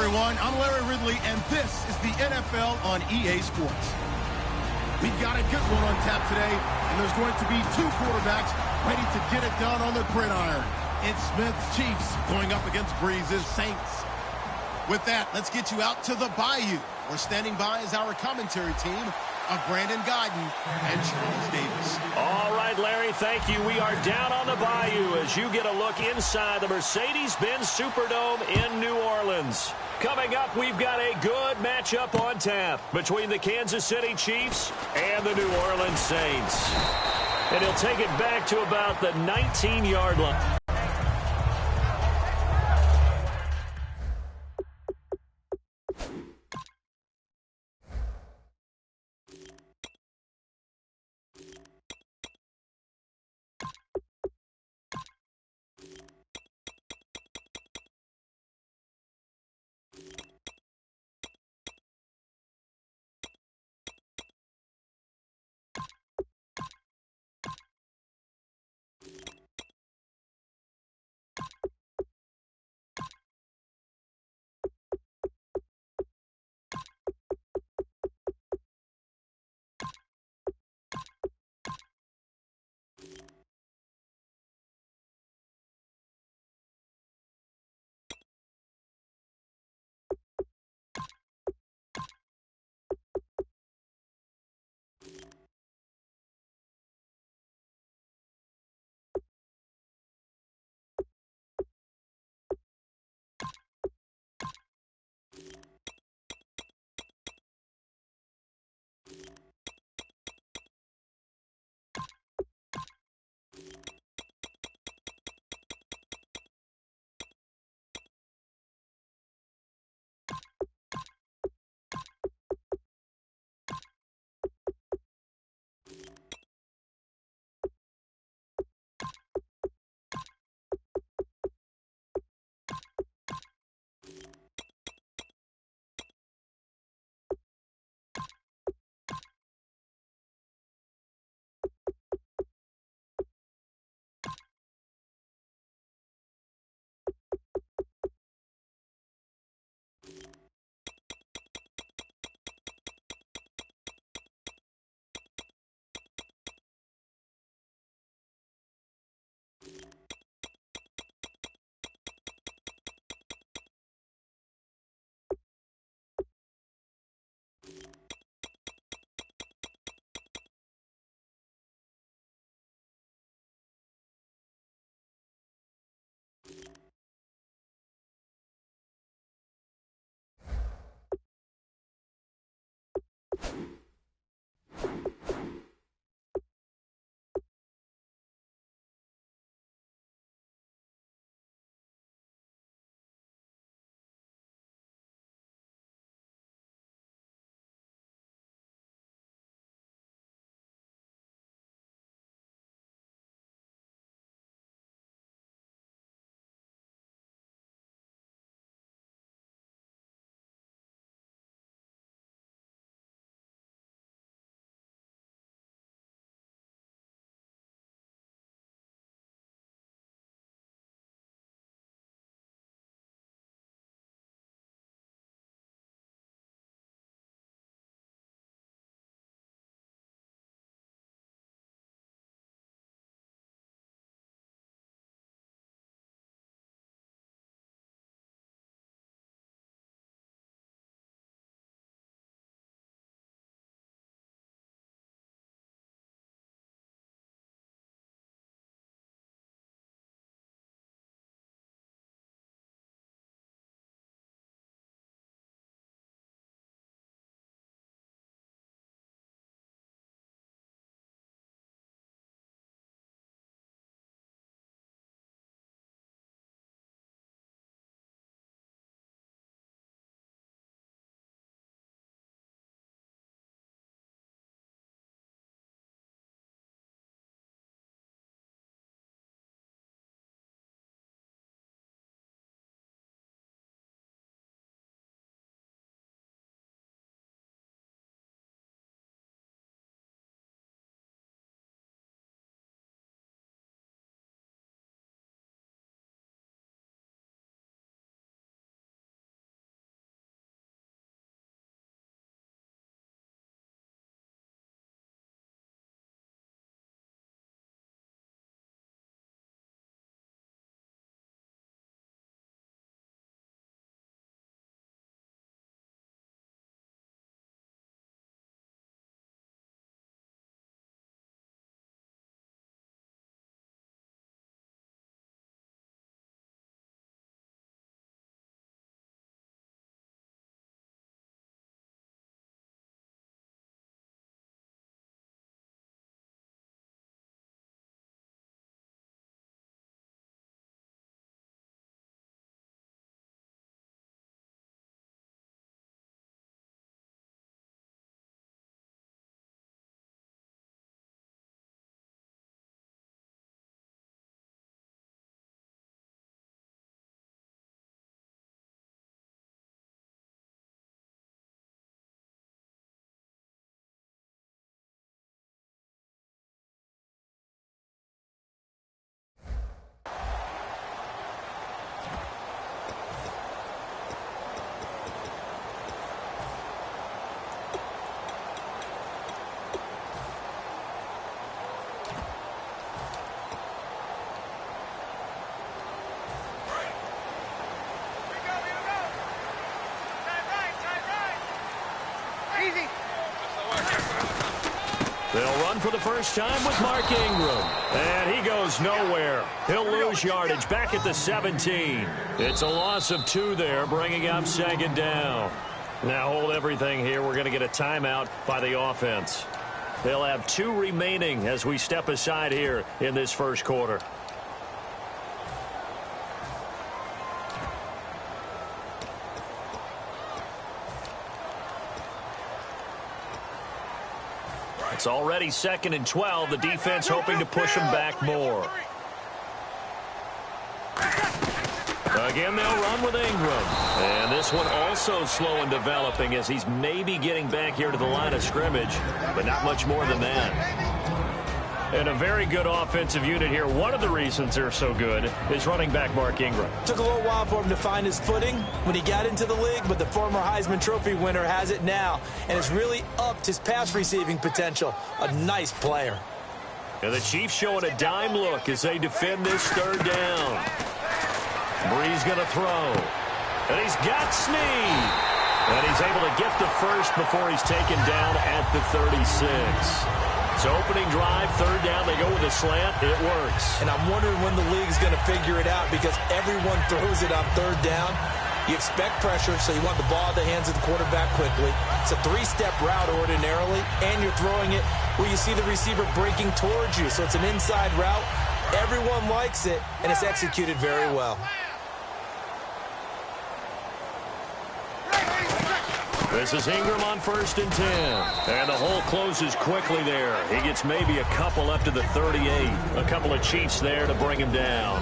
everyone. I'm Larry Ridley, and this is the NFL on EA Sports. We've got a good one on tap today, and there's going to be two quarterbacks ready to get it done on the gridiron. It's Smith's Chiefs going up against Breeze's Saints. With that, let's get you out to the Bayou. We're standing by as our commentary team of Brandon Godden and Charles Davis. All right, Larry, thank you. We are down on the Bayou as you get a look inside the Mercedes-Benz Superdome in New Orleans. Coming up, we've got a good matchup on tap between the Kansas City Chiefs and the New Orleans Saints. And he'll take it back to about the 19-yard line. run for the first time with Mark Ingram. And he goes nowhere. He'll lose yardage back at the 17. It's a loss of 2 there, bringing up second down. Now hold everything here. We're going to get a timeout by the offense. They'll have 2 remaining as we step aside here in this first quarter. It's already 2nd and 12. The defense hoping to push them back more. Again, they'll run with Ingram. And this one also slow in developing as he's maybe getting back here to the line of scrimmage, but not much more than that. And a very good offensive unit here. One of the reasons they're so good is running back Mark Ingram. Took a little while for him to find his footing when he got into the league, but the former Heisman Trophy winner has it now and has really upped his pass receiving potential. A nice player. And the Chiefs showing a dime look as they defend this 3rd down. Brees going to throw. And he's got Snead. And he's able to get the first before he's taken down at the 36. So opening drive, 3rd down, they go with a slant. It works. And I'm wondering when the league's going to figure it out because everyone throws it on 3rd down. You expect pressure, so you want the ball at the hands of the quarterback quickly. It's a 3-step route ordinarily, and you're throwing it where you see the receiver breaking towards you. So it's an inside route. Everyone likes it, and it's executed very well. This is Ingram on 1st and 10. And the hole closes quickly there. He gets maybe a couple up to the 38. A couple of Chiefs there to bring him down.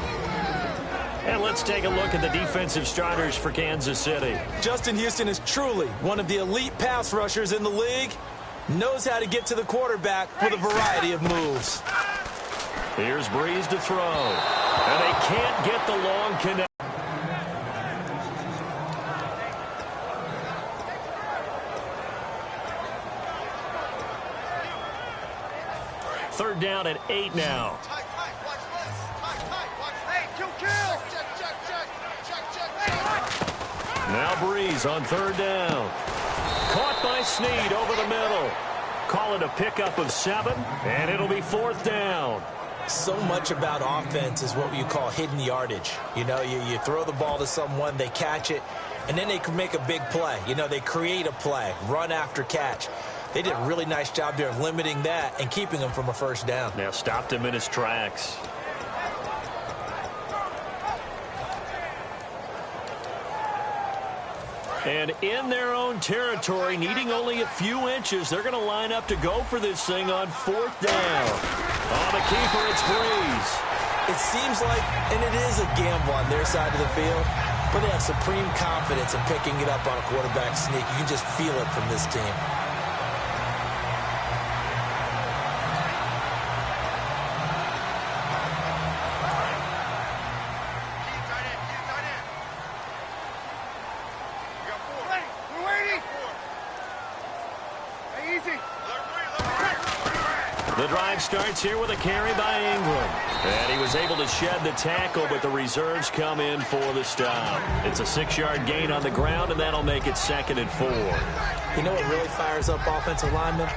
And let's take a look at the defensive starters for Kansas City. Justin Houston is truly one of the elite pass rushers in the league. Knows how to get to the quarterback with a variety of moves. Here's Brees to throw. And they can't get the long connect. 3rd down and 8 now. Now Brees on 3rd down. Caught by Snead over the middle. Call it a pickup of 7, and it'll be 4th down. So much about offense is what you call hidden yardage. You know, you throw the ball to someone, they catch it, and then they can make a big play. You know, they create a play, run after catch. They did a really nice job there of limiting that and keeping him from a 1st down. Now stopped him in his tracks. And in their own territory, needing only a few inches, they're going to line up to go for this thing on 4th down. On the keeper, it's Brees. It seems like, and it is a gamble on their side of the field, but they have supreme confidence in picking it up on a quarterback sneak. You can just feel it from this team. The drive starts here with a carry by Ingram. And he was able to shed the tackle, but the reserves come in for the stop. It's a 6-yard gain on the ground, and that'll make it 2nd and 4. You know what really fires up offensive linemen?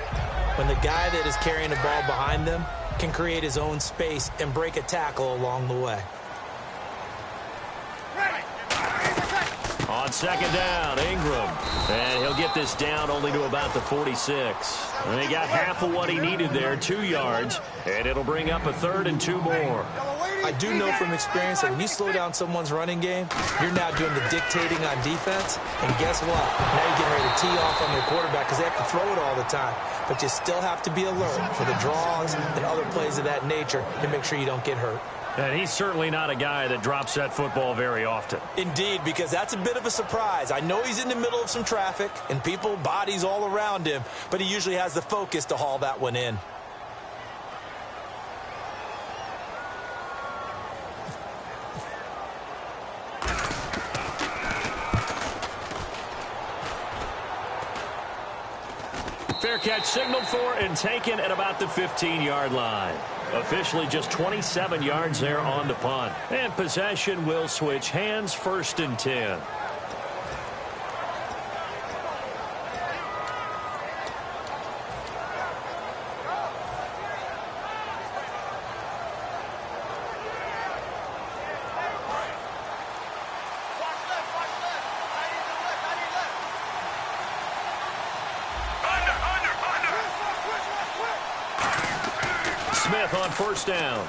When the guy that is carrying the ball behind them can create his own space and break a tackle along the way. On 2nd down, Ingram. And he'll get this down only to about the 46. And he got half of what he needed there, 2 yards. And it'll bring up a 3rd and 2 more. I do know from experience that when you slow down someone's running game, you're now doing the dictating on defense. And guess what? Now you're getting ready to tee off on their quarterback because they have to throw it all the time. But you still have to be alert for the draws and other plays of that nature to make sure you don't get hurt. And he's certainly not a guy that drops that football very often. Indeed, because that's a bit of a surprise. I know he's in the middle of some traffic and people, bodies all around him, but he usually has the focus to haul that one in. Fair catch signaled for and taken at about the 15-yard line. Officially just 27 yards there on the punt. And possession will switch hands, 1st and 10. on first down.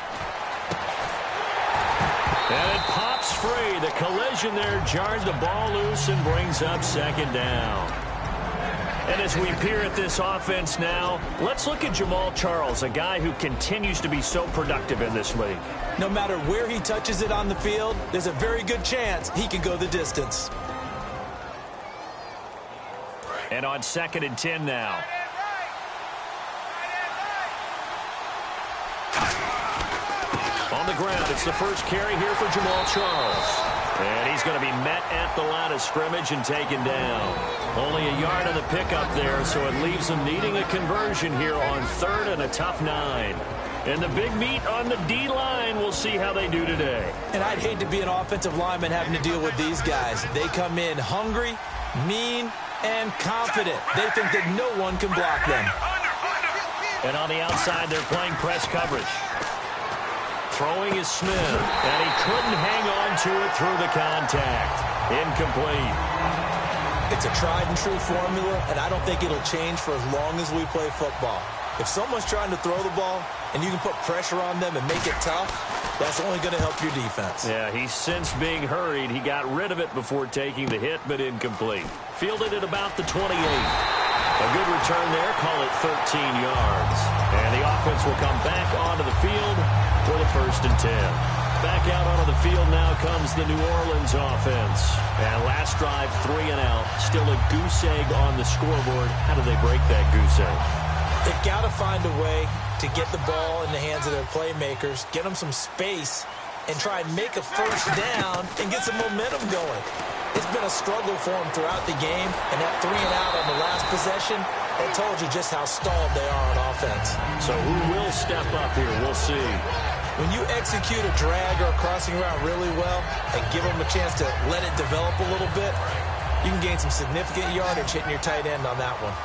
And it pops free. The collision there jarred the ball loose and brings up second down. And as we peer at this offense now, let's look at Jamal Charles, a guy who continues to be so productive in this league. No matter where he touches it on the field, there's a very good chance he can go the distance. And on 2nd and 10 now. On the ground, it's the first carry here for Jamal Charles. And he's going to be met at the line of scrimmage and taken down. Only a yard on the pickup there, so it leaves them needing a conversion here on 3rd and a tough 9. And the big meat on the D-line, we'll see how they do today. And I'd hate to be an offensive lineman having to deal with these guys. They come in hungry, mean, and confident. They think that no one can block them. And on the outside, they're playing press coverage. Throwing is Smith, and he couldn't hang on to it through the contact. Incomplete. It's a tried-and-true formula, and I don't think it'll change for as long as we play football. If someone's trying to throw the ball and you can put pressure on them and make it tough, that's only going to help your defense. Yeah, he's since being hurried. He got rid of it before taking the hit, but incomplete. Fielded at about the 28. A good return there, call it 13 yards. And the offense will come back onto the field for the 1st and 10. Back out onto the field now comes the New Orleans offense. And last drive, 3 and out. Still a goose egg on the scoreboard. How do they break that goose egg? They've got to find a way to get the ball in the hands of their playmakers, get them some space, and try and make a first down and get some momentum going. It's been a struggle for them throughout the game, and that 3 and out on the last possession, that told you just how stalled they are on offense. So who will step up here? We'll see. When you execute a drag or a crossing route really well and give them a chance to let it develop a little bit, you can gain some significant yardage hitting your tight end on that one.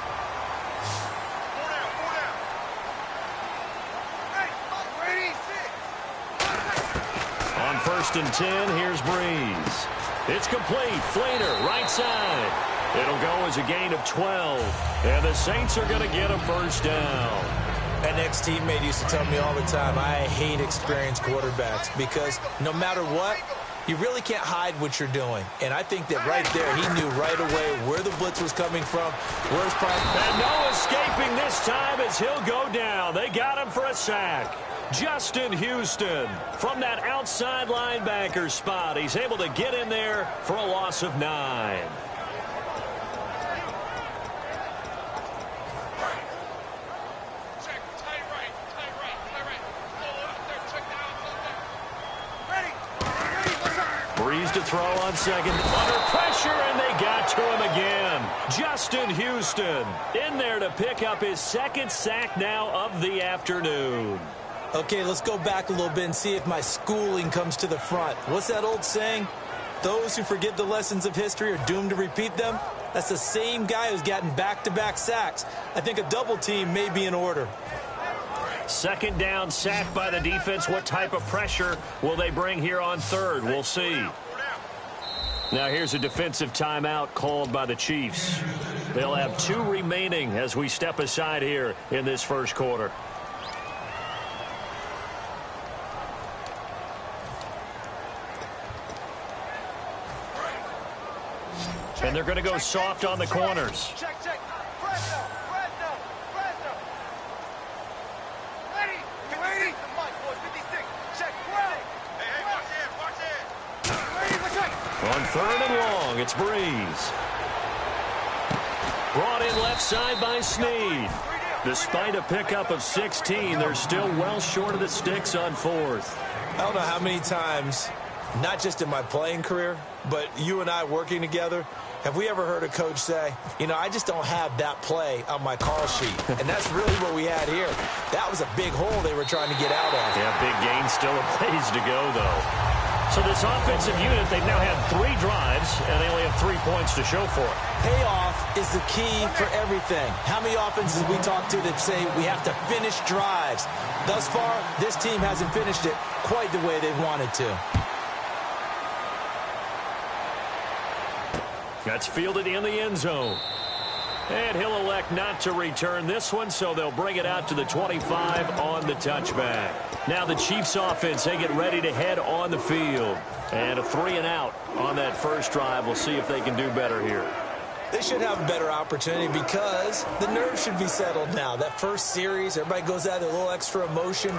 On 1st and 10, here's Breeze. It's complete. Flater, right side. It'll go as a gain of 12. And the Saints are going to get a first down. An ex-teammate used to tell me all the time, I hate experienced quarterbacks because no matter what, you really can't hide what you're doing. And I think that right there, he knew right away where the blitz was coming from, where his prime. And no escaping this time as he'll go down. They got him for a sack. Justin Houston from that outside linebacker spot. He's able to get in there for a loss of 9. Breeze to throw on 2nd. Under pressure, and they got to him again. Justin Houston in there to pick up his 2nd sack now of the afternoon. Okay, let's go back a little bit and see if my schooling comes to the front. What's that old saying? Those who forget the lessons of history are doomed to repeat them. That's the same guy who's gotten back-to-back sacks. I think a double team may be in order. 2nd down, sack by the defense. What type of pressure will they bring here on 3rd? We'll see. Now here's a defensive timeout called by the Chiefs. They'll have 2 remaining as we step aside here in this 1st quarter. And they're going to go soft on the corners. Check. Fresno. Ready? The mic, boy, 56. Check. Hey, watch it. On 3rd and long, it's Breeze. Brought in left side by Snead. Despite a pickup of 16, they're still well short of the sticks on 4th. I don't know how many times, not just in my playing career, but you and I working together, have we ever heard a coach say, you know, I just don't have that play on my call sheet. And that's really what we had here. That was a big hole they were trying to get out of. Yeah, big gain, still a ways to go, though. So this offensive unit, they've now had 3 drives, and they only have 3 points to show for it. Payoff is the key for everything. How many offenses we talk to that say we have to finish drives? Thus far, this team hasn't finished it quite the way they wanted to. That's fielded in the end zone. And he'll elect not to return this one, so they'll bring it out to the 25 on the touchback. Now the Chiefs offense, they get ready to head on the field. And a 3-and-out on that first drive. We'll see if they can do better here. They should have a better opportunity because the nerves should be settled now. That first series, everybody goes out with a little extra emotion.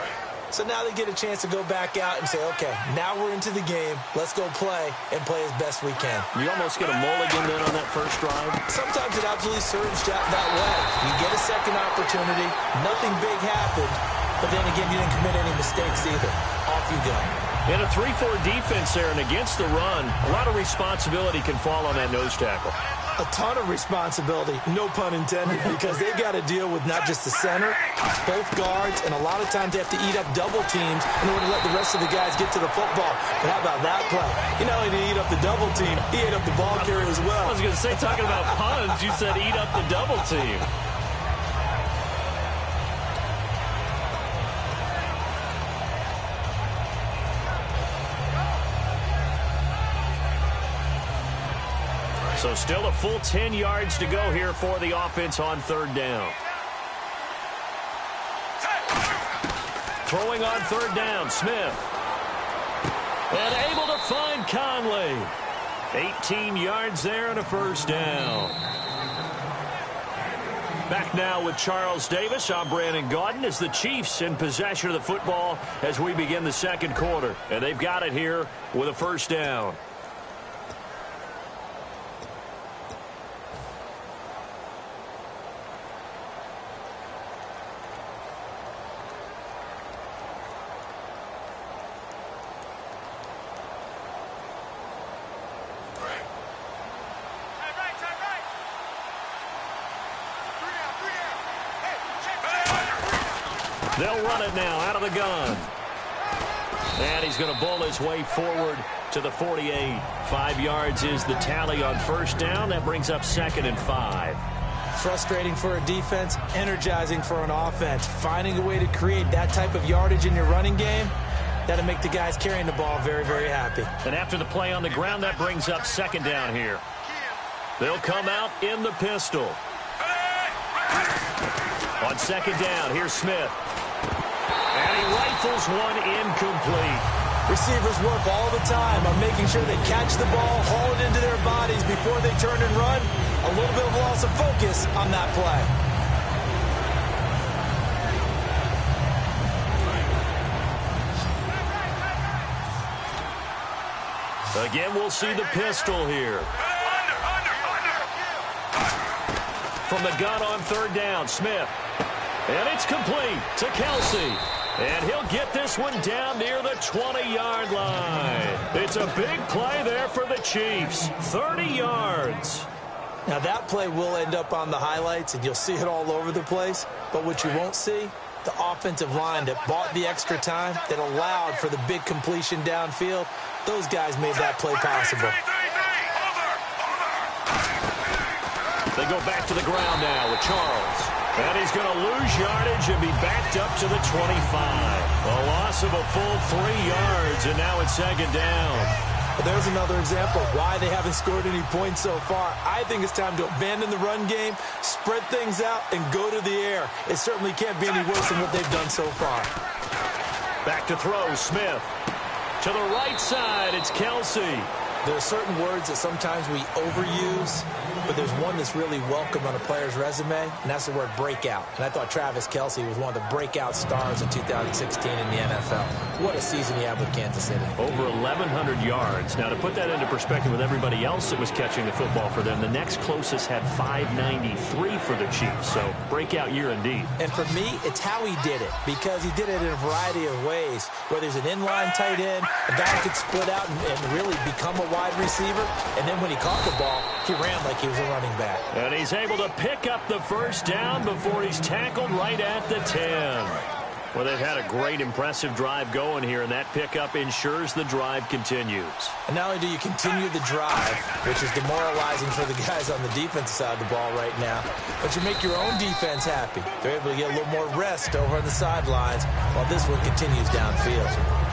So now they get a chance to go back out and say, okay, now we're into the game. Let's go play and play as best we can. You almost get a mulligan then on that first drive? Sometimes it absolutely serves that way. You get a second opportunity. Nothing big happened. But then again, you didn't commit any mistakes either. Off you go. In a 3-4 defense there and against the run, a lot of responsibility can fall on that nose tackle. A ton of responsibility, no pun intended, because they've got to deal with not just the center, both guards, and a lot of times they have to eat up double teams in order to let the rest of the guys get to the football. But how about that play? You know, he didn't eat up the double team, he ate up the ball carrier as well. I was going to say, talking about puns, you said eat up the double team. So still a full 10 yards to go here for the offense on third down. Throwing on third down, Smith. And able to find Conley. 18 yards there and a first down. Back now with Charles Davis. I'm Brandon Gaudin as the Chiefs in possession of the football as we begin the second quarter. And they've got it here with a first down. They'll run it now out of the gun. And he's going to bowl his way forward to the 48. 5 yards is the tally on first down. That brings up 2nd and 5. Frustrating for a defense, energizing for an offense. Finding a way to create that type of yardage in your running game, that'll make the guys carrying the ball very, very happy. And after the play on the ground, that brings up 2nd down here. They'll come out in the pistol. On 2nd down, here's Smith. And he rifles one incomplete. Receivers work all the time on making sure they catch the ball, haul it into their bodies before they turn and run. A little bit of loss of focus on that play. Again, we'll see the pistol here. From the gun on third down, Smith. And it's complete to Kelsey. And he'll get this one down near the 20-yard line. It's a big play there for the Chiefs. 30 yards. Now that play will end up on the highlights, and you'll see it all over the place. But what you won't see, the offensive line that bought the extra time, that allowed for the big completion downfield, those guys made that play possible. They go back to the ground now with Charles. And he's going to lose yardage and be backed up to the 25. A loss of a full 3 yards, and now it's 2nd down. Well, there's another example of why they haven't scored any points so far. I think it's time to abandon the run game, spread things out, and go to the air. It certainly can't be any worse than what they've done so far. Back to throw, Smith. To the right side, it's Kelsey. There are certain words that sometimes we overuse, but there's one that's really welcome on a player's resume, and that's the word breakout. And I thought Travis Kelce was one of the breakout stars in 2016 in the NFL. What a season he had with Kansas City. Over 1,100 yards. Now, to put that into perspective with everybody else that was catching the football for them, the next closest had 593 for the Chiefs. So, breakout year indeed. And for me, it's how he did it, because he did it in a variety of ways. Whether he's an inline tight end, a guy who could split out and really become a wide receiver, and then when he caught the ball, he ran like he was a running back. And he's able to pick up the first down before he's tackled right at the 10. Well, they've had a great, impressive drive going here, and that pickup ensures the drive continues. And not only do you continue the drive, which is demoralizing for the guys on the defensive side of the ball right now, but you make your own defense happy. They're able to get a little more rest over on the sidelines while this one continues downfield.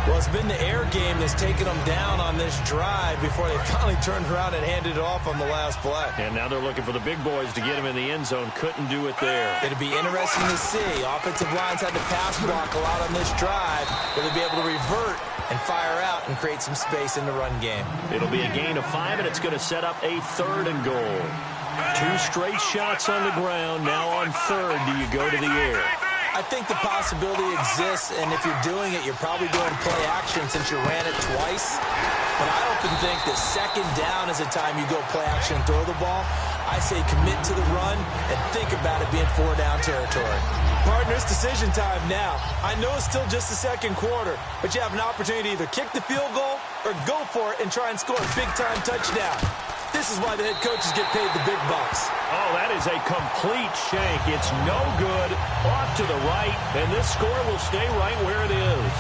Well, it's been the air game that's taken them down on this drive before they finally turned around and handed it off on the last play. And now they're looking for the big boys to get him in the end zone. Couldn't do it there. It'll be interesting to see. Offensive lines had to pass block a lot on this drive. Will they be able to revert and fire out and create some space in the run game? It'll be a gain of 5, and it's going to set up a 3rd and goal. 2 straight shots on the ground. Now on 3rd, do you go to the air? I think the possibility exists, and if you're doing it, you're probably doing play action since you ran it twice. But I often think that 2nd down is a time you go play action and throw the ball. I say commit to the run and think about it being 4-down territory. Partners, decision time now. I know it's still just the 2nd quarter, but you have an opportunity to either kick the field goal or go for it and try and score a big-time touchdown. This is why the head coaches get paid the big bucks. Oh, that is a complete shank. It's no good. Off to the right, and this score will stay right where it is.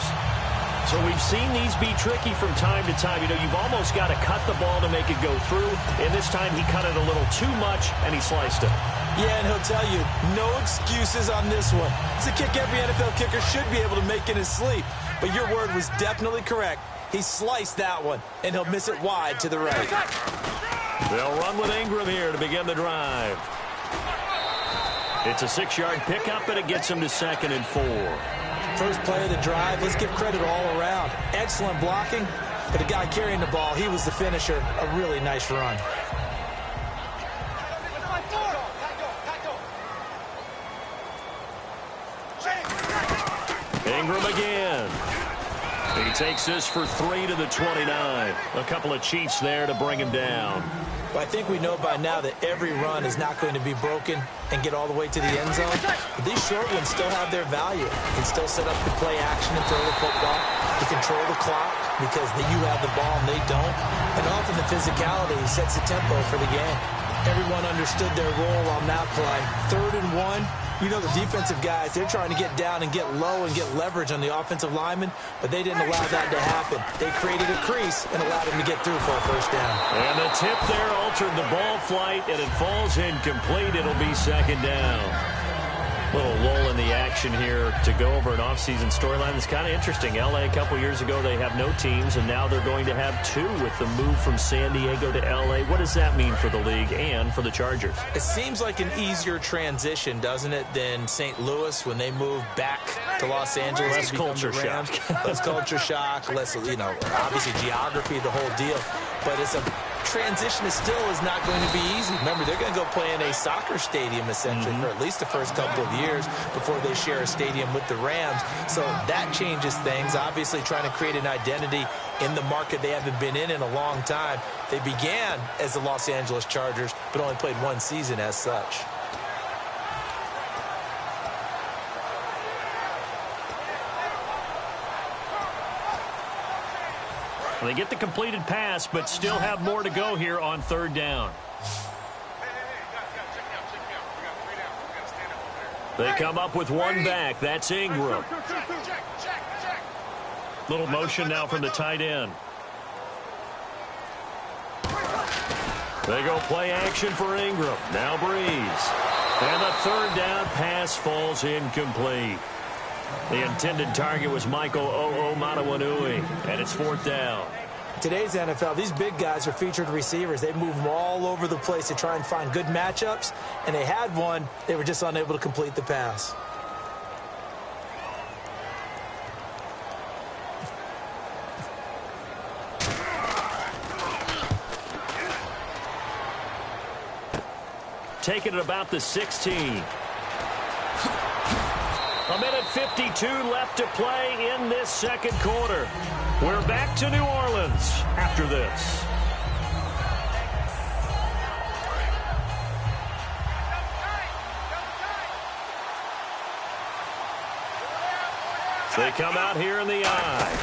So we've seen these be tricky from time to time. You know, you've almost got to cut the ball to make it go through. And this time he cut it a little too much, and he sliced it. Yeah, and he'll tell you, no excuses on this one. It's a kick every NFL kicker should be able to make in his sleep. But your word was definitely correct. He sliced that one, and he'll miss it wide to the right. They'll run with Ingram here to begin the drive. It's a 6-yard pickup, and it gets him to 2nd and 4. First play of the drive, let's give credit all around. Excellent blocking, but the guy carrying the ball, he was the finisher. A really nice run. Ingram again. He takes this for 3 to the 29. A couple of cheats there to bring him down. Well, I think we know by now that every run is not going to be broken and get all the way to the end zone. But these short ones still have their value. You can still set up the play action and throw the football. You control the clock because you have the ball and they don't. And often the physicality sets the tempo for the game. Everyone understood their role on that play. 3rd and 1. You know, the defensive guys, they're trying to get down and get low and get leverage on the offensive linemen, but they didn't allow that to happen. They created a crease and allowed him to get through for a 1st down. And the tip there altered the ball flight, and it falls incomplete. It'll be 2nd down. Little lull in the action here to go over an offseason storyline that's kind of interesting. L.A. a couple years ago, they have no teams, and now they're going to have 2 with the move from San Diego to L.A. What does that mean for the league and for the Chargers? It seems like an easier transition, doesn't it, than St. Louis when they moved back to Los Angeles. Less culture shock. Less culture shock, less, obviously geography, the whole deal. But it's a transition is not going to be easy. Remember, they're going to go play in a soccer stadium, essentially, for at least the first couple of years before they share a stadium with the Rams. So that changes things. Obviously, trying to create an identity in the market they haven't been in a long time. They began as the Los Angeles Chargers, but only played 1 season as such. They get the completed pass, but still have more to go here on 3rd down. They come up with 1 back. That's Ingram. Little motion now from the tight end. They go play action for Ingram. Now Breeze. And the 3rd down pass falls incomplete. The intended target was Michael Matawanui, and it's 4th down. Today's NFL, these big guys are featured receivers. They move them all over the place to try and find good matchups, and they had one. They were just unable to complete the pass. Taking it about the 16. A minute 52 left to play in this 2nd quarter. We're back to New Orleans after this. They come out here in the eye.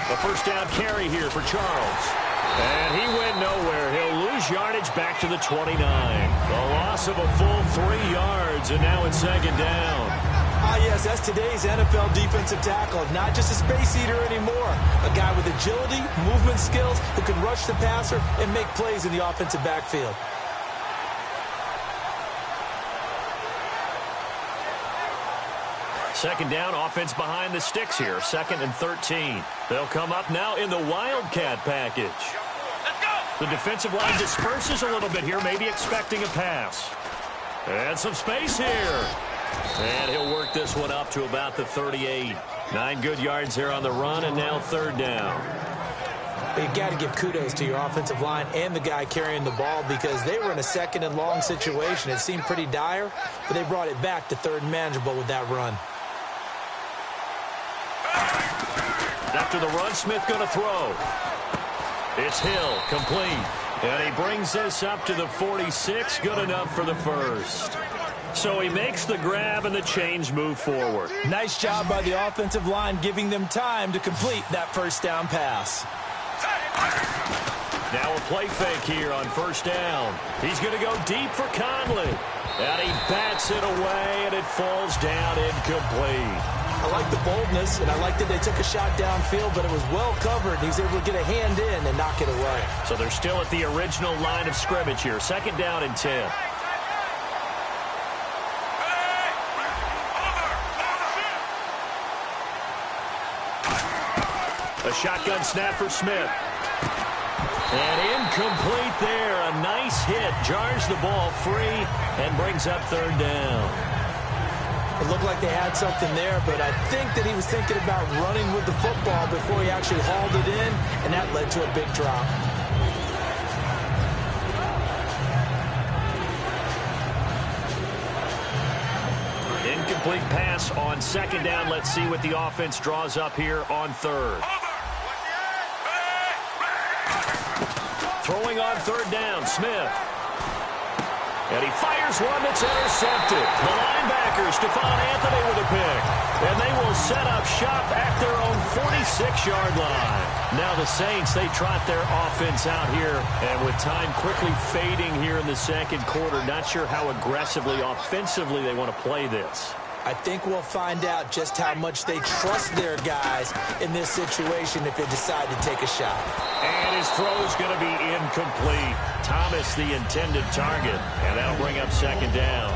A 1st down carry here for Charles. And he went nowhere. He'll lose yardage back to the 29. A loss of a full 3 yards, and now it's 2nd down. Ah, yes, that's today's NFL defensive tackle. Not just a space eater anymore. A guy with agility, movement skills, who can rush the passer and make plays in the offensive backfield. Second down, offense behind the sticks here. 2nd and 13. They'll come up now in the Wildcat package. The defensive line disperses a little bit here, maybe expecting a pass. And some space here. And he'll work this one up to about the 38. 9 good yards there on the run, and now 3rd down. You got to give kudos to your offensive line and the guy carrying the ball, because they were in a 2nd and long situation. It seemed pretty dire, but they brought it back to 3rd and manageable with that run. After the run, Smith going to throw. It's Hill, complete. And he brings this up to the 46, good enough for the first. So he makes the grab and the chains move forward. Nice job by the offensive line, giving them time to complete that 1st down pass. Now a play fake here on 1st down. He's going to go deep for Conley. And he bats it away, and it falls down incomplete. I like the boldness, and I like that they took a shot downfield, but it was well covered. He was able to get a hand in and knock it away. So they're still at the original line of scrimmage here. 2nd down and 10. A shotgun snap for Smith. And incomplete there. A nice hit. Jars the ball free and brings up 3rd down. It looked like they had something there, but I think that he was thinking about running with the football before he actually hauled it in, and that led to a big drop. Incomplete pass on 2nd down. Let's see what the offense draws up here on 3rd. Throwing on 3rd down, Smith. And he fires one that's intercepted. The linebacker, Stephon Anthony, with a pick. And they will set up shop at their own 46-yard line. Now the Saints, they trot their offense out here. And with time quickly fading here in the 2nd quarter, not sure how aggressively, offensively they want to play this. I think we'll find out just how much they trust their guys in this situation if they decide to take a shot. And his throw is going to be incomplete. Thomas, the intended target, and that'll bring up 2nd down.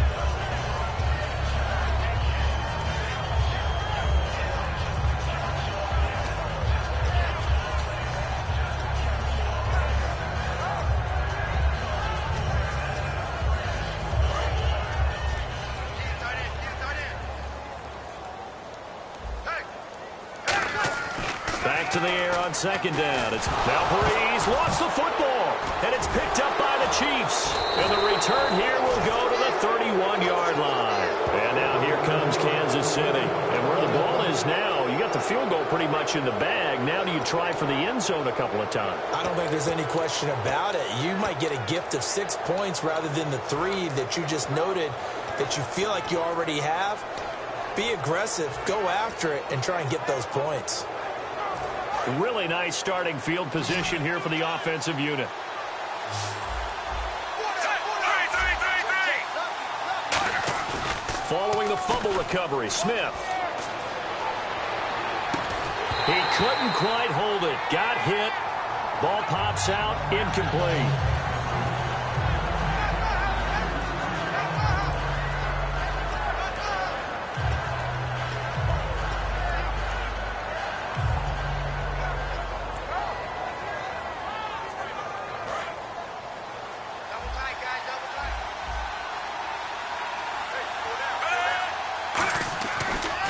Back to the air on 2nd down. It's now Breeze lost the football, and it's picked up by the Chiefs. And the return here will go to the 31-yard line. And now here comes Kansas City. And where the ball is now, you got the field goal pretty much in the bag. Now do you try for the end zone a couple of times? I don't think there's any question about it. You might get a gift of 6 points rather than the 3 that you just noted that you feel like you already have. Be aggressive, go after it, and try and get those points. Really nice starting field position here for the offensive unit. Following the fumble recovery, Smith. He couldn't quite hold it. Got hit. Ball pops out. Incomplete.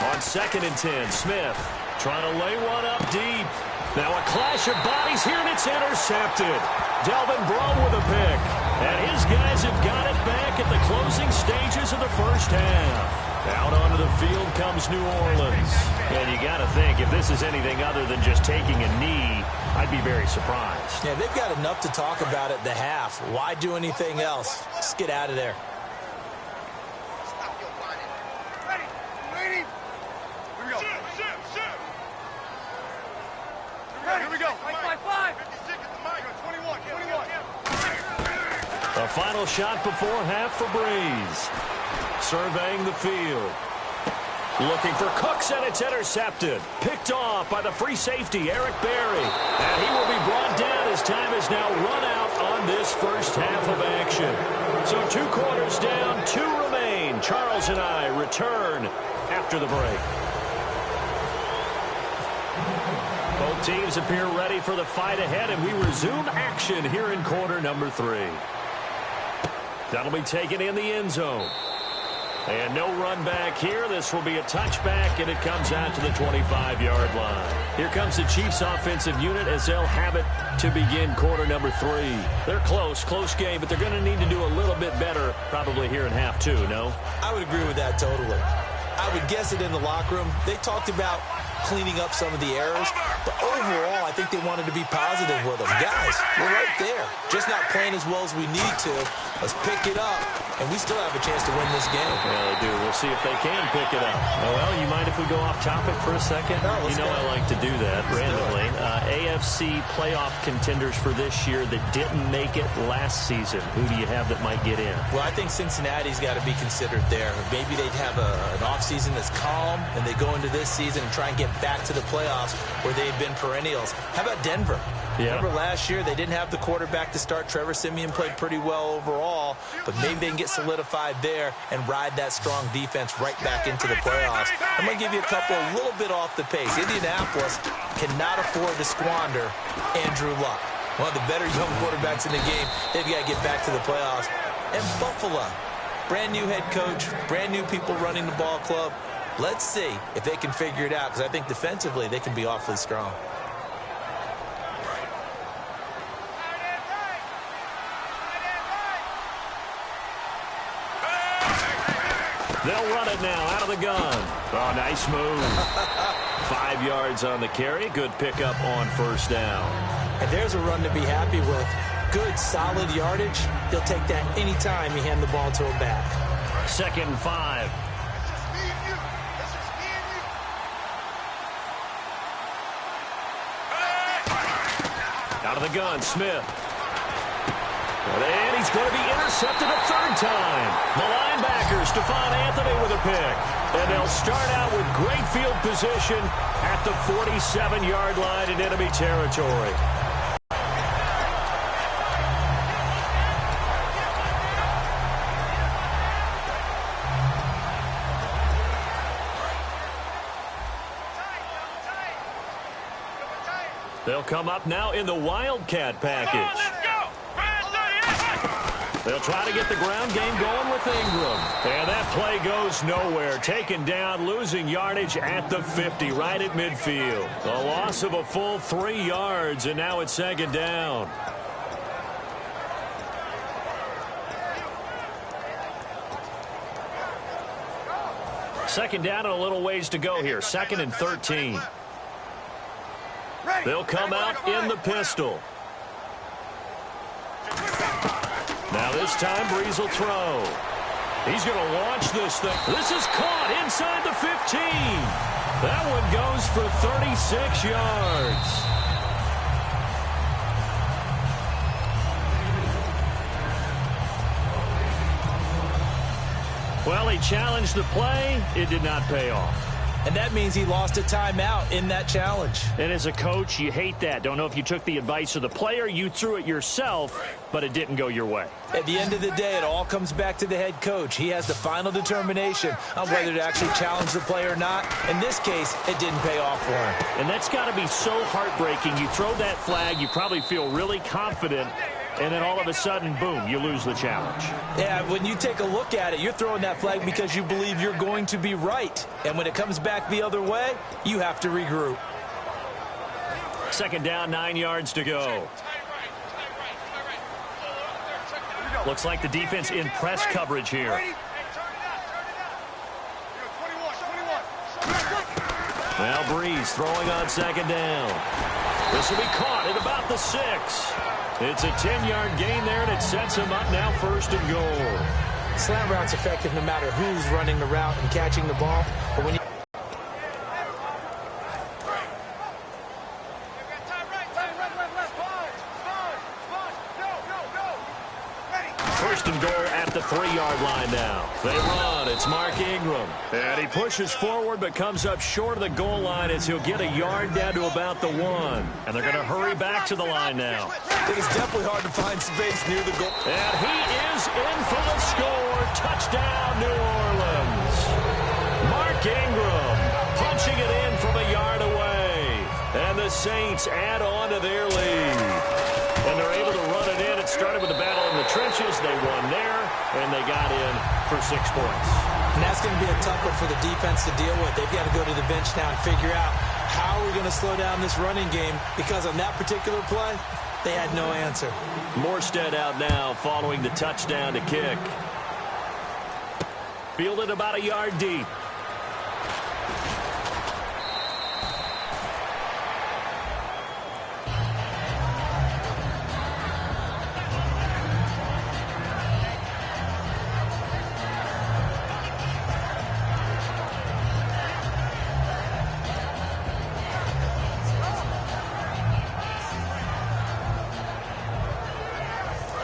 On 2nd and 10, Smith trying to lay one up deep. Now a clash of bodies here, and it's intercepted. Delvin Breaux with a pick. And his guys have got it back at the closing stages of the 1st half. Out onto the field comes New Orleans. And you got to think, if this is anything other than just taking a knee, I'd be very surprised. Yeah, they've got enough to talk about at the half. Why do anything else? Just get out of there. A final shot before half for Breeze. Surveying the field. Looking for Cooks, and it's intercepted. Picked off by the free safety, Eric Berry. And he will be brought down as time is now run out on this 1st half of action. So 2 quarters down, 2 remain. remain. Charles and I return after the break. Both teams appear ready for the fight ahead, and we resume action here in quarter number 3. That'll be taken in the end zone. And no run back here. This will be a touchback, and it comes out to the 25-yard line. Here comes the Chiefs offensive unit as they'll have it to begin quarter number 3. They're close game, but they're going to need to do a little bit better probably here in half 2, no? I would agree with that totally. I would guess it in the locker room. They talked about cleaning up some of the errors, but overall, I think they wanted to be positive with them. Guys, we're right there. Just not playing as well as we need to. Let's pick it up, and we still have a chance to win this game. Yeah, they do. We'll see if they can pick it up. Well, you mind if we go off topic for a second? No, you know I like to do that randomly. AFC playoff contenders for this year that didn't make it last season. Who do you have that might get in? Well, I think Cincinnati's got to be considered there. Maybe they'd have an offseason that's calm, and they go into this season and try and get back to the playoffs where they've been perennials. How about Denver? Yeah. Remember last year they didn't have the quarterback to start. Trevor Siemian played pretty well overall, but maybe they can get solidified there and ride that strong defense right back into the playoffs. I'm going to give you a little bit off the pace. Indianapolis cannot afford to squander Andrew Luck, one of the better young quarterbacks in the game. They've got to get back to the playoffs. And Buffalo, brand new head coach, brand new people running the ball club. Let's see if they can figure it out, because I think defensively they can be awfully strong. They'll run it now out of the gun. Oh, nice move. 5 yards on the carry. Good pickup on first down. And there's a run to be happy with. Good, solid yardage. He'll take that anytime you hand the ball to him back. 2nd and 5. Out of the gun, Smith. And he's going to be intercepted a 3rd time. The linebacker, Stephon Anthony, with a pick. And they'll start out with great field position at the 47-yard line in enemy territory. They'll come up now in the Wildcat package. They'll try to get the ground game going with Ingram. And that play goes nowhere. Taken down, losing yardage at the 50, right at midfield. A loss of a full 3 yards, and now it's 2nd down. Second down and a little ways to go here. 2nd and 13. They'll come out in the pistol. Now this time, Breeze will throw. He's going to launch this thing. This is caught inside the 15. That one goes for 36 yards. Well, he challenged the play. It did not pay off. And that means he lost a timeout in that challenge. And as a coach, you hate that. Don't know if you took the advice of the player, you threw it yourself, but it didn't go your way. At the end of the day, it all comes back to the head coach. He has the final determination on whether to actually challenge the play or not. In this case, it didn't pay off for him. And that's got to be so heartbreaking. You throw that flag, you probably feel really confident, and then all of a sudden, boom, you lose the challenge. Yeah, when you take a look at it, you're throwing that flag because you believe you're going to be right. And when it comes back the other way, you have to regroup. 2nd down, 9 yards to go. Looks like the defense in press coverage here. Well, Breeze throwing on 2nd down. This will be caught at about the 6. It's a 10-yard gain there, and it sets him up now 1st and goal. Slant route's effective no matter who's running the route and catching the ball. But when you 3 first and goal at the 3-yard line now. They run. It's Mark Ingram. And he pushes forward but comes up short of the goal line as he'll get a yard down to about the 1. And they're going to hurry back to the line now. It is definitely hard to find space near the goal. And he is in for the score. Touchdown, New Orleans. Mark Ingram punching it in from a yard away. And the Saints add on to their lead. And they're able to run it in. It started with a battle in the trenches. They won there, and they got in for 6 points. And that's going to be a tough one for the defense to deal with. They've got to go to the bench now and figure out how are we going to slow down this running game, because on that particular play, they had no answer. Morstead out now following the touchdown to kick. Fielded about a yard deep.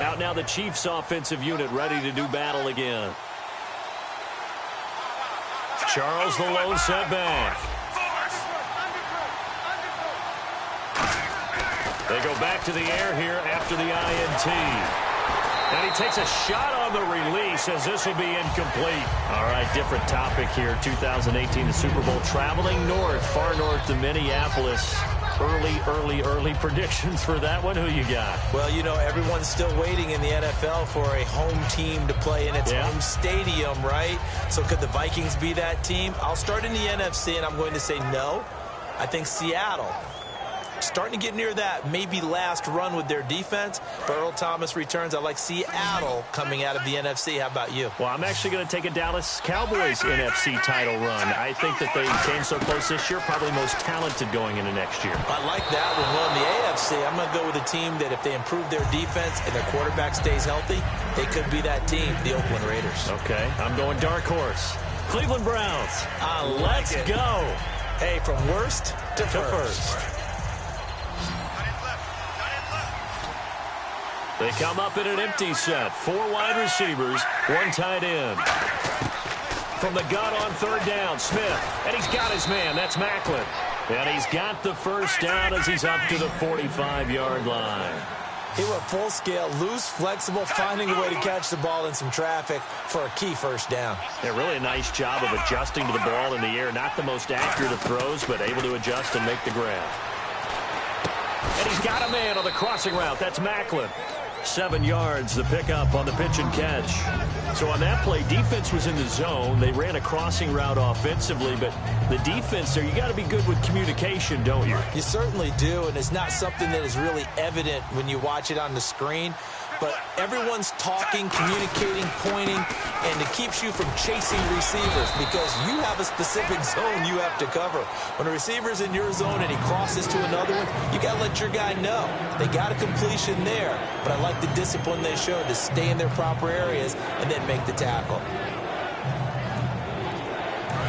Out now the Chiefs offensive unit ready to do battle again. Charles the lone setback. They go back to the air here after the INT. And he takes a shot on the release as this will be incomplete. All right, different topic here. 2018, the Super Bowl, traveling north, far north to Minneapolis. Early predictions for that one. Who you got? Well, you know, everyone's still waiting in the NFL for a home team to play in its home stadium, right? So could the Vikings be that team? I'll start in the NFC, and I'm going to say no. I think Seattle, starting to get near that maybe last run with their defense. But Earl Thomas returns. I like Seattle coming out of the NFC. How about you? Well, I'm actually going to take a Dallas Cowboys NFC title run. I think that they came so close this year, probably most talented going into next year. I like that one. Well, in the AFC, I'm going to go with a team that if they improve their defense and their quarterback stays healthy, they could be that team, the Oakland Raiders. Okay, I'm going dark horse. Cleveland Browns. Let's go. Hey, from worst to first. They come up in an empty set. 4 wide receivers, 1 tight end. From the gun on 3rd down, Smith. And he's got his man. That's Macklin. And he's got the first down as he's up to the 45-yard line. He went full scale, loose, flexible, finding a way to catch the ball in some traffic for a key first down. Yeah, really a nice job of adjusting to the ball in the air. Not the most accurate of throws, but able to adjust and make the grab. And he's got a man on the crossing route. That's Macklin. 7 yards, the pickup on the pitch and catch. So on that play, defense was in the zone. They ran a crossing route offensively, but the defense there, you got to be good with communication, don't you? You certainly do, and it's not something that is really evident when you watch it on the screen. But everyone's talking, communicating, pointing, and it keeps you from chasing receivers because you have a specific zone you have to cover. When a receiver's in your zone and he crosses to another one, you got to let your guy know. They got a completion there, but I like the discipline they showed to stay in their proper areas and then make the tackle.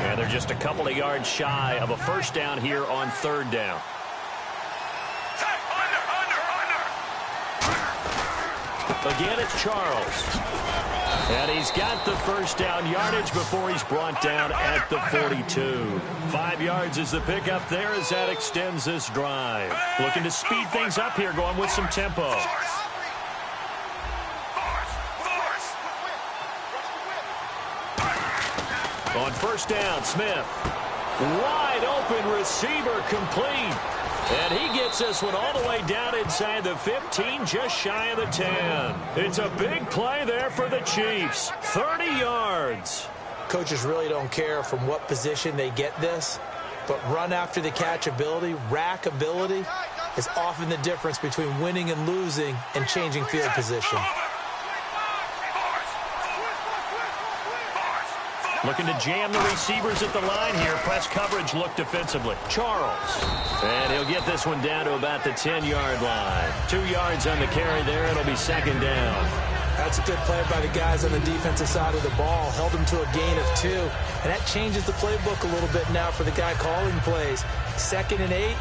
And they're just a couple of yards shy of a first down here on 3rd down. Again, it's Charles. And he's got the first down yardage before he's brought down at the 42. 5 yards is the pickup there as that extends this drive. Looking to speed things up here, going with some tempo. On 1st down, Smith. Wide open receiver complete. And he gets this one all the way down inside the 15, just shy of the 10. It's a big play there for the Chiefs. 30 yards. Coaches really don't care from what position they get this, but run after the catch ability, rack ability, is often the difference between winning and losing and changing field position. Looking to jam the receivers at the line here. Press coverage look defensively. Charles. And he'll get this one down to about the 10-yard line. 2 yards on the carry there. It'll be 2nd down. That's a good play by the guys on the defensive side of the ball. Held him to a gain of 2. And that changes the playbook a little bit now for the guy calling plays. 2nd and 8.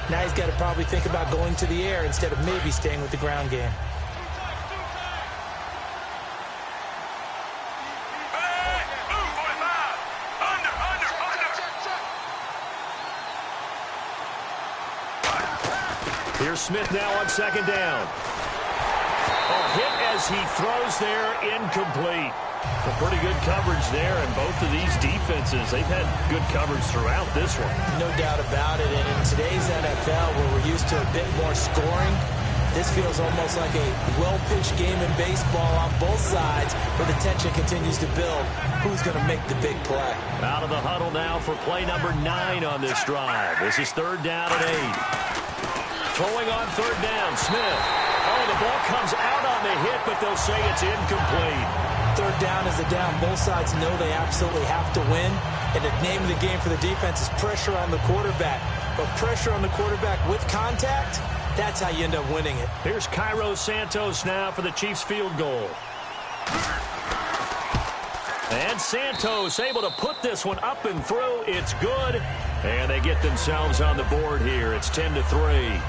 Now he's got to probably think about going to the air instead of maybe staying with the ground game. Here's Smith now on second down. Hit as he throws there, incomplete. A pretty good coverage there, and both of these defenses, they've had good coverage throughout this one. No doubt about it, and in today's NFL, where we're used to a bit more scoring, this feels almost like a well-pitched game in baseball on both sides, where the tension continues to build. Who's going to make the big play? Out of the huddle now for play number 9 on this drive. This is third down and 8. Throwing on third down, Smith. Oh, the ball comes out on the hit, but they'll say it's incomplete. Third down is the down. Both sides know they absolutely have to win. And the name of the game for the defense is pressure on the quarterback. But pressure on the quarterback with contact, that's how you end up winning it. Here's Cairo Santos now for the Chiefs field goal. And Santos able to put this one up and through. It's good. And they get themselves on the board here. It's 10-3.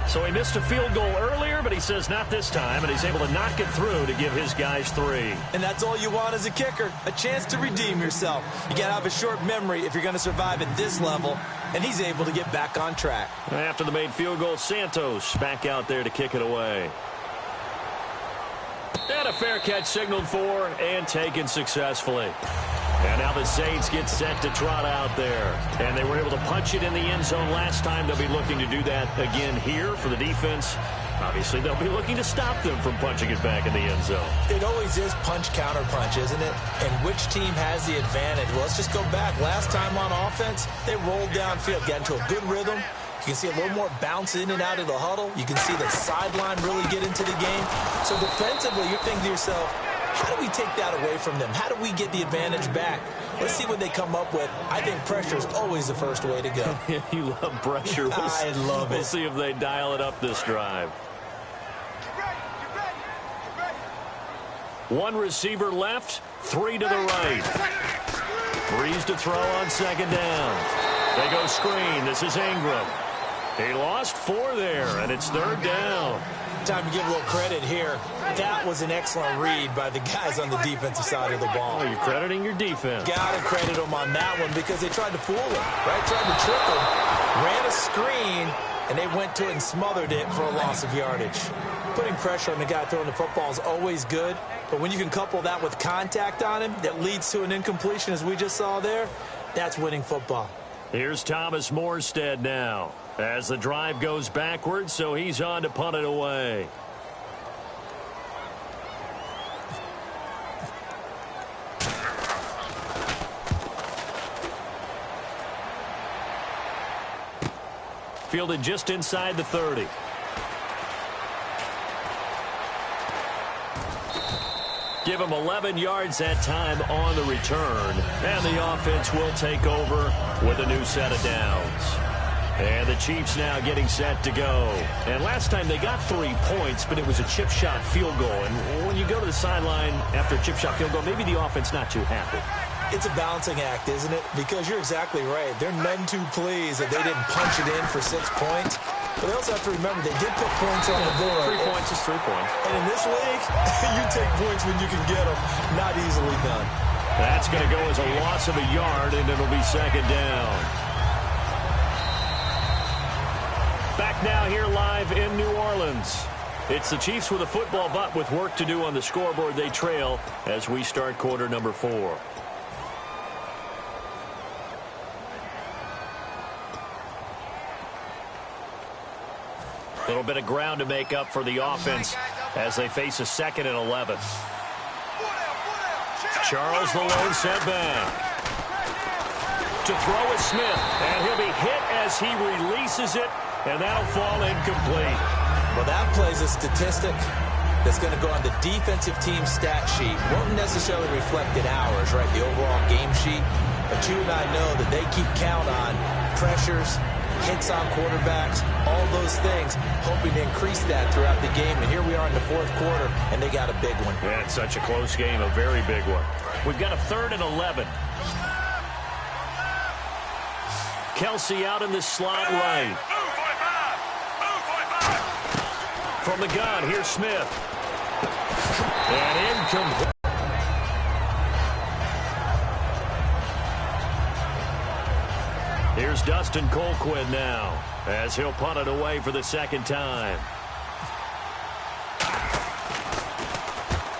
So he missed a field goal earlier, but he says not this time, and he's able to knock it through to give his guys 3. And that's all you want as a kicker, a chance to redeem yourself. You got to have a short memory if you're going to survive at this level, and he's able to get back on track. After the made field goal, Santos back out there to kick it away. And a fair catch signaled for and taken successfully. And now the Saints get set to trot out there. And they were able to punch it in the end zone last time. They'll be looking to do that again here for the defense. Obviously, they'll be looking to stop them from punching it back in the end zone. It always is punch-counter-punch, isn't it? And which team has the advantage? Well, let's just go back. Last time on offense, they rolled downfield, got into a good rhythm. You can see a little more bounce in and out of the huddle. You can see the sideline really get into the game. So defensively, you're thinking to yourself, how do we take that away from them? How do we get the advantage back? Let's see what they come up with. I think pressure is always the first way to go. You love pressure. I love it. We'll see if they dial it up this drive. One receiver left, 3 to the right. Breeze to throw on second down. They go screen. This is Ingram. He lost 4 there, and it's third down. Time to give a little credit here. That was an excellent read by the guys on the defensive side of the ball. Oh, you're crediting your defense. Got to credit them on that one because they tried to fool him, right? Tried to trick him, ran a screen, and they went to it and smothered it for a loss of yardage. Putting pressure on the guy throwing the football is always good, but when you can couple that with contact on him that leads to an incompletion, as we just saw there, that's winning football. Here's Thomas Morstead now as the drive goes backwards, so he's on to punt it away. Fielded just inside the 30. Give him 11 yards that time on the return. And the offense will take over with a new set of downs. And the Chiefs now getting set to go. And last time they got 3 points, but it was a chip shot field goal. And when you go to the sideline after a chip shot field goal, maybe the offense not too happy. It's a balancing act, isn't it? Because you're exactly right. They're none too pleased that they didn't punch it in for 6 points. But they also have to remember they did put points on the board. 3 points is 3 points. And in this league, you take points when you can get them. Not easily done. That's going to go as a loss of a yard, and it'll be second down. Back now here live in New Orleans. It's the Chiefs with a football, but with work to do on the scoreboard. They trail as we start quarter number 4. Little bit of ground to make up for the offense as they face a 2nd and 11. Charles the lone setback. To throw is Smith, and he'll be hit as he releases it, and that'll fall incomplete. Well, that plays a statistic that's going to go on the defensive team stat sheet. Won't necessarily reflect in ours, right, the overall game sheet. But you and I know that they keep count on pressures, hits on quarterbacks, all those things, hoping to increase that throughout the game. And here we are in the 4th quarter, and they got a big one. Yeah, it's such a close game, a very big one. We've got a 3rd and 11. Kelsey out in the slot right. From the gun, here's Smith. And incomplete. Here's Dustin Colquitt now. as he'll punt it away for the second time.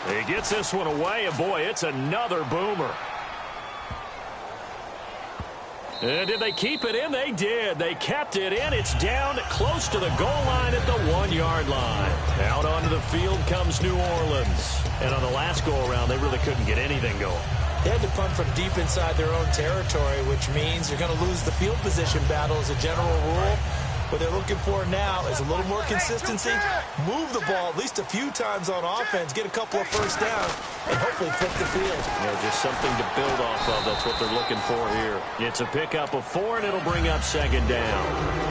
He gets this one away, and boy, it's another boomer. And did they keep it in? They did. They kept it in. It's down close to the goal line at the 1-yard line. Out onto the field comes New Orleans. And on the last go-around, they really couldn't get anything going. They had to punt from deep inside their own territory, which means you're going to lose the field position battle as a general rule. What they're looking for now is a little more consistency, move the ball at least a few times on offense, get a couple of first downs, and hopefully flip the field. Just something to build off of. That's what they're looking for here. It's a pickup of 4, and it'll bring up second down.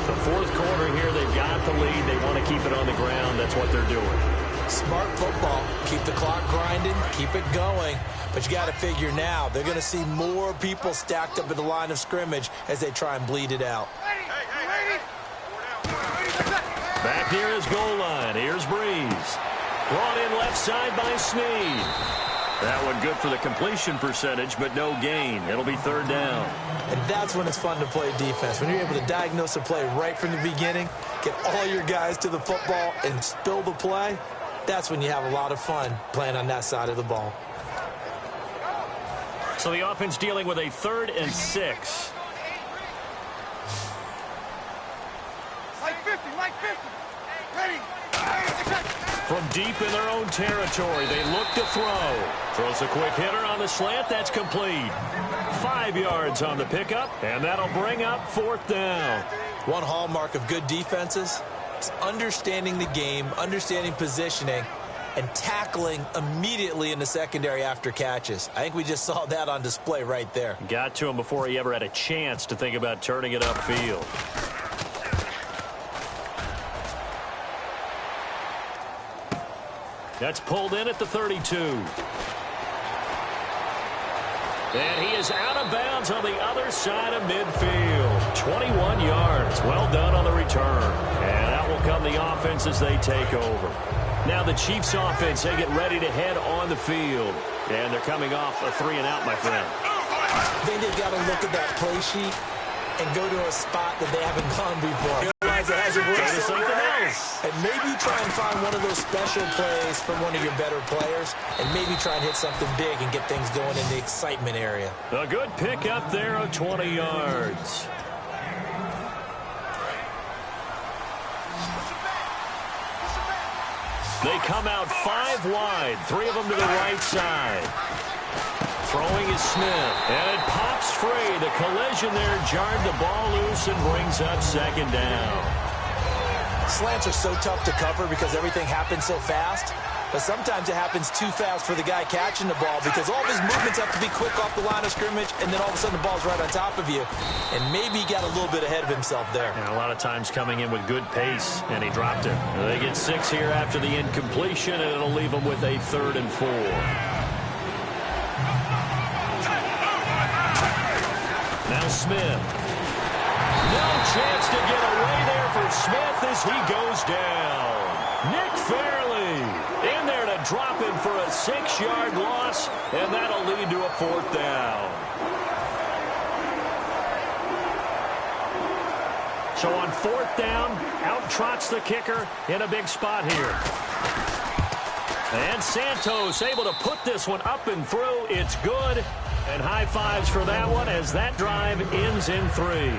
The fourth quarter here, they've got the lead. They want to keep it on the ground. That's what they're doing. Smart football. Keep the clock grinding, keep it going. But you got to figure now, they're going to see more people stacked up at the line of scrimmage as they try and bleed it out. Back near his goal line. Here's Breeze. Brought in left side by Snead. That one good for the completion percentage, but no gain. It'll be third down. And that's when it's fun to play defense. When you're able to diagnose a play right from the beginning, get all your guys to the football and spill the play, that's when you have a lot of fun playing on that side of the ball. So the offense dealing with a 3rd and 6. Like 50. Ready. From deep in their own territory, they look to throw. Throws a quick hitter on the slant. That's complete. 5 yards on the pickup, and that'll bring up 4th down. One hallmark of good defenses is understanding the game, understanding positioning, and tackling immediately in the secondary after catches. I think we just saw that on display right there. Got to him before he ever had a chance to think about turning it upfield. That's pulled in at the 32. And he is out of bounds on the other side of midfield. 21 yards. Well done on the return. And that will come the offense as they take over. Now the Chiefs offense, they get ready to head on the field. And they're coming off a 3-and-out, my friend. I think they've got to look at that play sheet and go to a spot that they haven't gone before. Realize it hasn't worked something else. And maybe try and find one of those special plays from one of your better players, and maybe try and hit something big and get things going in the excitement area. A good pick up there of 20 yards. They come out 5 wide, 3 of them to the right side. Throwing is Smith, and it pops free. The collision there jarred the ball loose and brings up second down. Slants are so tough to cover because everything happens so fast. But sometimes it happens too fast for the guy catching the ball because all of his movements have to be quick off the line of scrimmage, and then all of a sudden the ball's right on top of you. And maybe he got a little bit ahead of himself there. And a lot of times coming in with good pace, and he dropped it. They get 6 here after the incompletion, and it'll leave them with a 3rd and 4. Now Smith. No chance to get away there for Smith as he goes down. Nick Fairley in there to drop him for a 6-yard loss, and that'll lead to a 4th down. So on 4th down, out trots the kicker in a big spot here. And Santos able to put this one up and through. It's good. And high fives for that one as that drive ends in 3.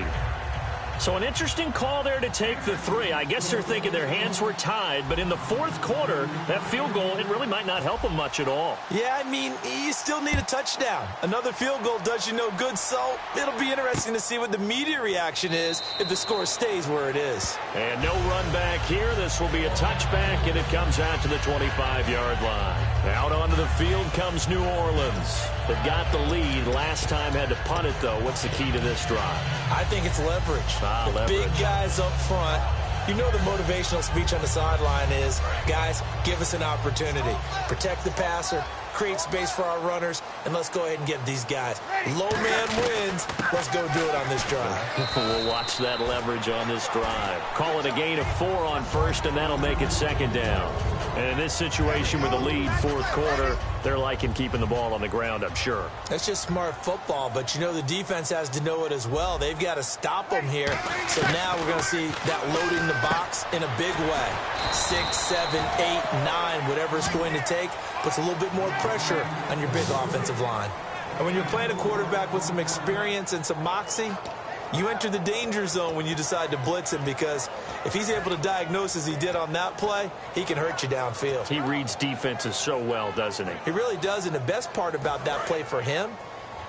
So an interesting call there to take the 3. I guess they're thinking their hands were tied, but in the 4th quarter, that field goal, it really might not help them much at all. Yeah, I mean, you still need a touchdown. Another field goal does you no good, so it'll be interesting to see what the media reaction is if the score stays where it is. And no run back here. This will be a touchback, and it comes out to the 25-yard line. Out onto the field comes New Orleans. They've got the lead. Last time had to punt it, though. What's the key to this drive? I think it's leverage. The big guys up front. You know the motivational speech on the sideline is, guys, give us an opportunity. Protect the passer, create space for our runners, and let's go ahead and get these guys. Low man wins. Let's go do it on this drive. We'll watch that leverage on this drive. Call it a gain of 4 on 1st, and that'll make it 2nd down. And in this situation with a lead fourth quarter, they're liking keeping the ball on the ground, I'm sure. That's just smart football, but you know the defense has to know it as well. They've got to stop them here. So now we're going to see that loading the box in a big way. 6, 7, 8, 9, whatever it's going to take, puts a little bit more pressure on your big offensive line. And when you're playing a quarterback with some experience and some moxie, you enter the danger zone when you decide to blitz him, because if he's able to diagnose as he did on that play, he can hurt you downfield. He reads defenses so well, doesn't he? He really does, and the best part about that play for him,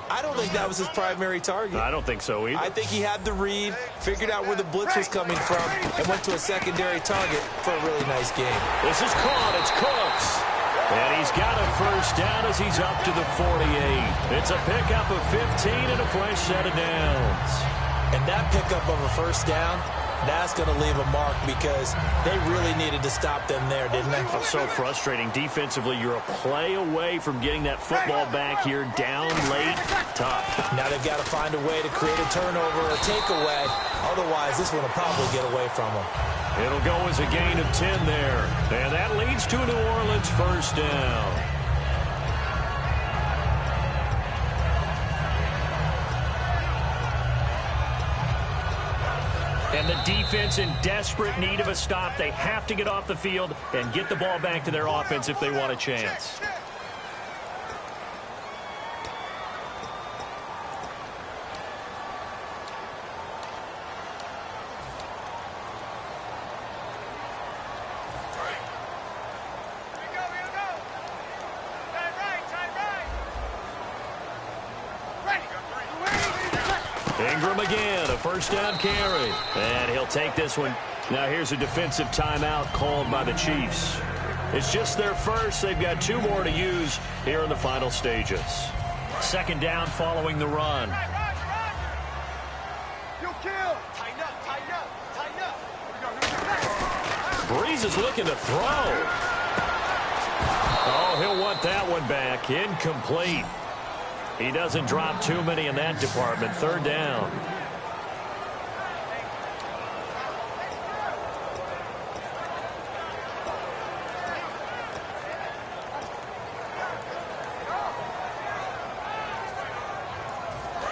I don't think that was his primary target. I don't think so either. I think he had the read, figured out where the blitz was coming from, and went to a secondary target for a really nice game. This is caught. It's Cooks. And he's got a first down as he's up to the 48. It's a pickup of 15 and a fresh set of downs. And that pickup of a first down, that's going to leave a mark, because they really needed to stop them there, didn't they? It's so frustrating. Defensively, you're a play away from getting that football back here, down late, tough. Now they've got to find a way to create a turnover or takeaway. Otherwise, this one will probably get away from them. It'll go as a gain of 10 there. And that leads to New Orleans first down. And the defense in desperate need of a stop. They have to get off the field and get the ball back to their offense if they want a chance. Ingram again, a first down carry. And he'll take this one. Now here's a defensive timeout called by the Chiefs. It's just their first. They've got 2 more to use here in the final stages. Second down following the run. Breeze is looking to throw. Oh, he'll want that one back. Incomplete. He doesn't drop too many in that department. Third down.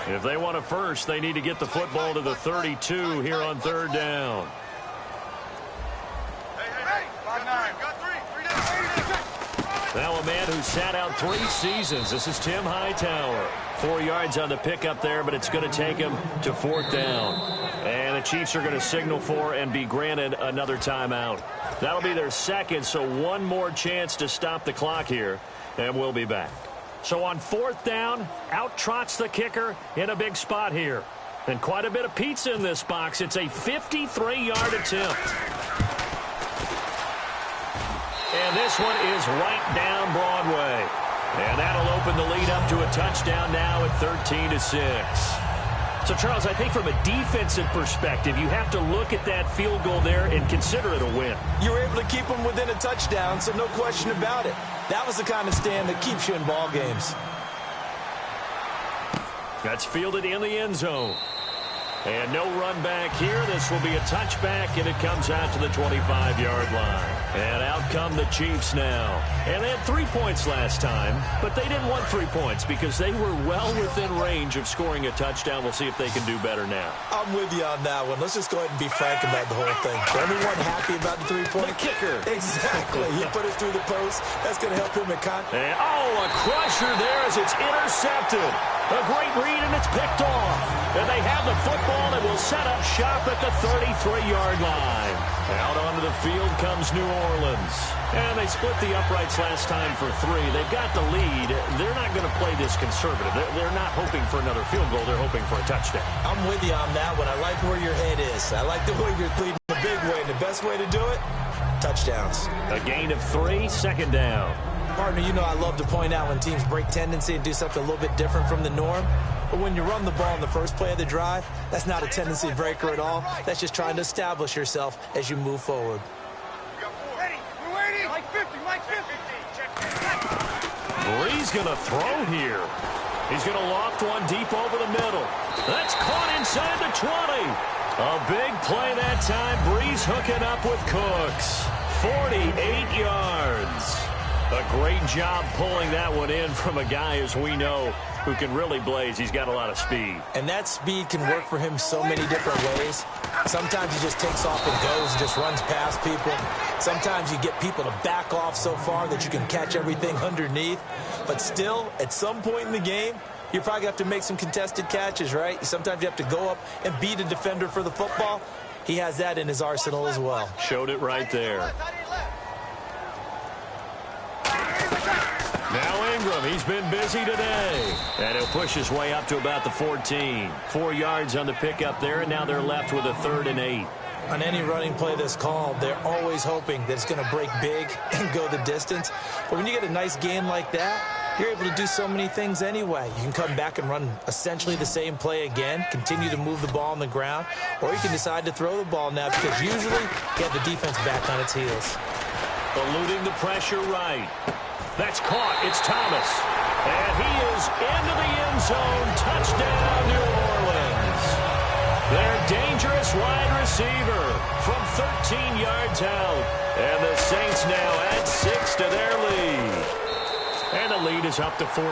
If they want a first, they need to get the football to the 32 here on third down. Now a man who sat out 3 seasons. This is Tim Hightower. 4 yards on the pickup there, but it's going to take him to fourth down. And the Chiefs are going to signal for and be granted another timeout. That'll be their second, so one more chance to stop the clock here, and we'll be back. So on fourth down, out trots the kicker in a big spot here. And quite a bit of pizza in this box. It's a 53-yard attempt. And this one is right down Broadway. And that'll open the lead up to a touchdown now at 13-6. So, Charles, I think from a defensive perspective, you have to look at that field goal there and consider it a win. You were able to keep them within a touchdown, so no question about it. That was the kind of stand that keeps you in ball games. That's fielded in the end zone. And no run back here. This will be a touchback, and it comes out to the 25-yard line. And out come the Chiefs now. And they had 3 points last time, but they didn't want 3 points because they were well within range of scoring a touchdown. We'll see if they can do better now. I'm with you on that one. Let's just go ahead and be frank about the whole thing. Everyone happy about the 3-point? The kicker. Exactly. He put it through the post. That's going to help him at and, a crusher there as it's intercepted. A great read, and it's picked off. And they have the football and will set up shop at the 33-yard line. Out onto the field comes New Orleans. And they split the uprights last time for 3. They've got the lead. They're not going to play this conservative. They're not hoping for another field goal. They're hoping for a touchdown. I'm with you on that one. I like where your head is. I like the way you're leading the big way. And the best way to do it, touchdowns. A gain of 3, second down. Partner, you know I love to point out when teams break tendency and do something a little bit different from the norm. But when you run the ball in the first play of the drive, that's not a tendency breaker at all. That's just trying to establish yourself as you move forward. We're waiting. Like 50, like 50. Breeze going to throw here. He's going to loft one deep over the middle. That's caught inside the 20. A big play that time. Breeze hooking up with Cooks. 48 yards. A great job pulling that one in from a guy, as we know, who can really blaze. He's got a lot of speed. And that speed can work for him so many different ways. Sometimes he just takes off and goes and just runs past people. Sometimes you get people to back off so far that you can catch everything underneath. But still, at some point in the game, you're probably going to have to make some contested catches, right? Sometimes you have to go up and beat a defender for the football. He has that in his arsenal as well. Showed it right there. Now Ingram, he's been busy today. And he'll push his way up to about the 14. 4 yards on the pickup there, and now they're left with a 3rd and 8. On any running play that's called, they're always hoping that it's going to break big and go the distance. But when you get a nice gain like that, you're able to do so many things anyway. You can come back and run essentially the same play again, continue to move the ball on the ground, or you can decide to throw the ball now because usually you have the defense back on its heels. Eluding the pressure right. That's caught. It's Thomas. And he is into the end zone. Touchdown, New Orleans. Their dangerous wide receiver from 13 yards out. And the Saints now add 6 to their lead. And the lead is up to 14.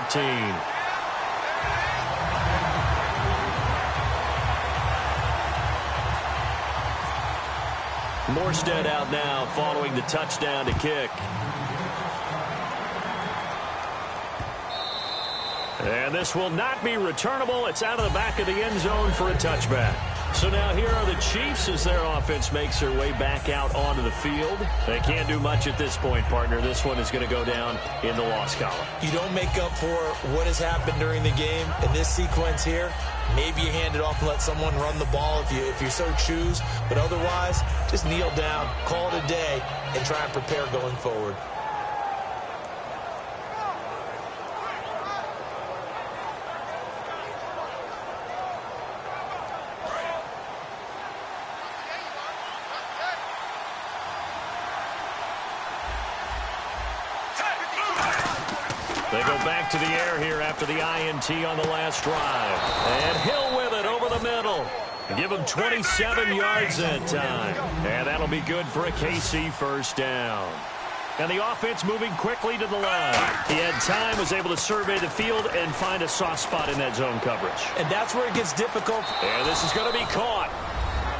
Morstead out now following the touchdown to kick. And this will not be returnable. It's out of the back of the end zone for a touchback. So now here are the Chiefs as their offense makes their way back out onto the field. They can't do much at this point, partner. This one is going to go down in the loss column. You don't make up for what has happened during the game in this sequence here. Maybe you hand it off and let someone run the ball if you so choose. But otherwise, just kneel down, call it a day, and try and prepare going forward. They go back to the air here after the INT on the last drive. And Hill with it over the middle. Give him 27 yards that time. And that'll be good for a KC first down. And the offense moving quickly to the line. He had time, was able to survey the field and find a soft spot in that zone coverage. And that's where it gets difficult. And this is going to be caught.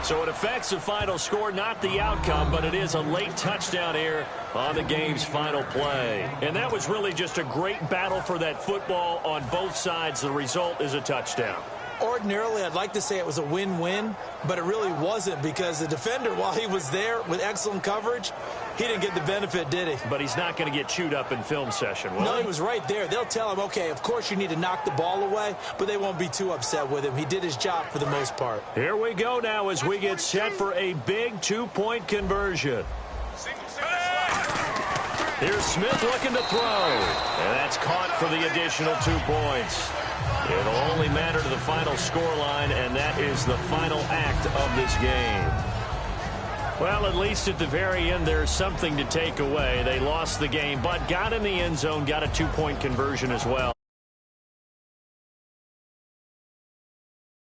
So it affects the final score, not the outcome, but it is a late touchdown here on the game's final play. And that was really just a great battle for that football on both sides. The result is a touchdown. Ordinarily, I'd like to say it was a win-win, but it really wasn't because the defender, while he was there with excellent coverage, he didn't get the benefit, did he? But he's not going to get chewed up in film session, will he? No, he was right there. They'll tell him, okay, of course you need to knock the ball away, but they won't be too upset with him. He did his job for the most part. Here we go now as we get set for a big two-point conversion. Here's Smith looking to throw. And that's caught for the additional 2 points. It'll only matter to the final scoreline, and that is the final act of this game. Well, at least at the very end, there's something to take away. They lost the game, but got in the end zone, got a 2-point conversion as well.